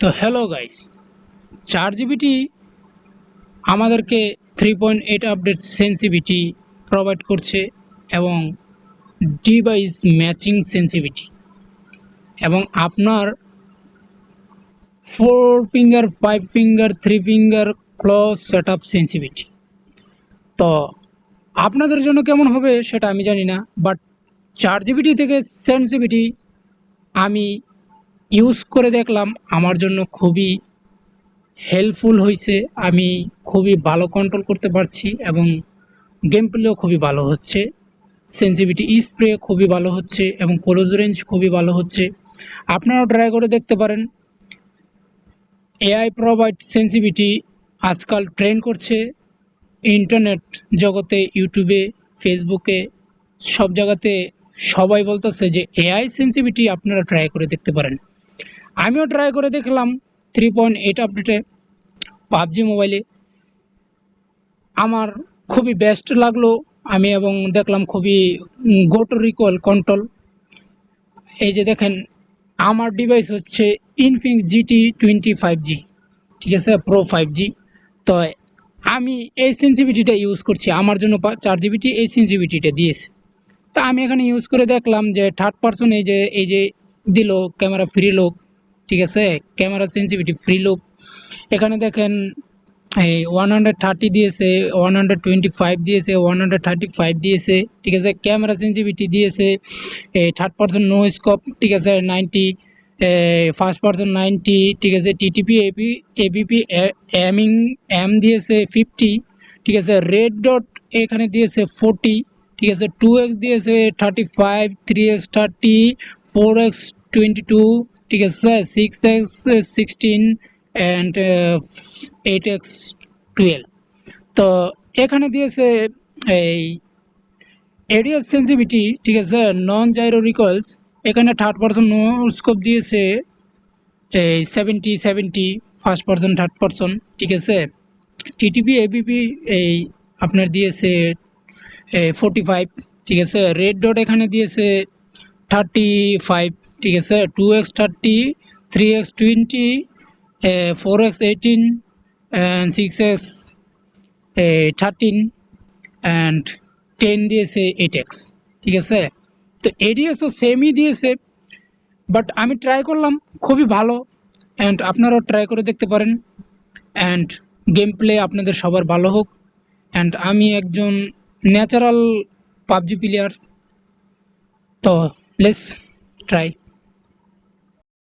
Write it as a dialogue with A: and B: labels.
A: তো hello guys, 4 GPT আমাদেরকে 3.8 update sensitivity provide করছে এবং ডিভাইস ম্যাচিং সেন্সিভিটি এবং আপনার 4 finger 5 finger 3 finger claw set up sensitivity. তো আপনাদের জন্য কেমন হবে সেটা আমি জানি না, বাট 4 জিবিটি থেকে সেন্সিভিটি আমি ইউজ করে দেখলাম, আমার জন্য খুবই হেল্পফুল হয়েছে। আমি খুবই ভালো কন্ট্রোল করতে পারছি এবং গেম প্লেও খুবই ভালো হচ্ছে। সেন্সিভিটি স্প্রে খুবই ভালো হচ্ছে এবং ক্লোজ রেঞ্জ খুবই ভালো হচ্ছে। আপনারাও ট্রাই করে দেখতে পারেন। এআই প্রোভাইড সেন্সিভিটি আজকাল ট্রেন্ড করছে ইন্টারনেট জগতে, ইউটিউবে, ফেসবুকে, সব জায়গাতে সবাই বলতেছে যে এআই সেন্সিভিটি আপনারা ট্রাই করে দেখতে পারেন। আমিও ট্রাই করে দেখলাম 3.8 আপডেটে পাবজি মোবাইলে। আমার খুবই বেস্ট লাগলো আমি এবং দেখলাম খুবই গো টু রিকল কন্ট্রোল। এই যে দেখেন, আমার ডিভাইস হচ্ছে ইনফিনিক্স GT25G, ঠিক আছে, প্রো 5G। তো আমি এই সেন্সিভিটিটা ইউজ করছি, আমার জন্য 4 জিবিটি এই সেন্সিভিটিটা দিয়েছে। তো আমি এখানে ইউজ করে দেখলাম যে থার্ড পারসন এই যে দিল ক্যামেরা ফ্রি লুক, ঠিক আছে, ক্যামেরা সেন্সিভিটি ফ্রি লুক। এখানে দেখেন এই 130 দিয়েছে, 125 দিয়েছে, 135 দিয়েছে, ঠিক আছে। ক্যামেরা সেন্সিভিটি দিয়েছে থার্ড পারসন নো স্কোপ, ঠিক আছে, 90, ফার্স্ট পারসন 90, ঠিক আছে। টিটিপি এবিপি এমিং এম দিয়েছে 50, ঠিক আছে। রেড ডট এখানে দিয়েছে 40, ঠিক আছে। 2x দিয়েছে 35, 3x 30, 4x 22, ঠিক আছে, 6x 16 অ্যান্ড 8x 12। তো এখানে দিয়েছে এই এরিয়াল সেন্সিভিটি, ঠিক আছে, নন জাইরো রিকয়েলস। এখানে থার্ড পারসন নো স্কোপ দিয়েছে এই 70, ফার্স্ট পারসন থার্ড পারসন, ঠিক আছে। টিটিপি এবিপি এই আপনার দিয়েছে 45, ঠিক আছে। রেড ডট এখানে দিয়েছে 35, ঠিক আছে। 2x 30, 3x 20, 4x 18 and 6x 13 and 10 দিয়েছে 8x, ঠিক আছে। তো এডিএসও সেমই দিয়েছে, বাট আমি ট্রাই করলাম, খুবই ভালো। অ্যান্ড আপনারাও ট্রাই করে দেখতে পারেন অ্যান্ড গেম প্লে আপনাদের সবার ভালো হোক। অ্যান্ড আমি একজন ন্যাচারাল পাবজি প্লেয়ার, তো লেটস ট্রাই।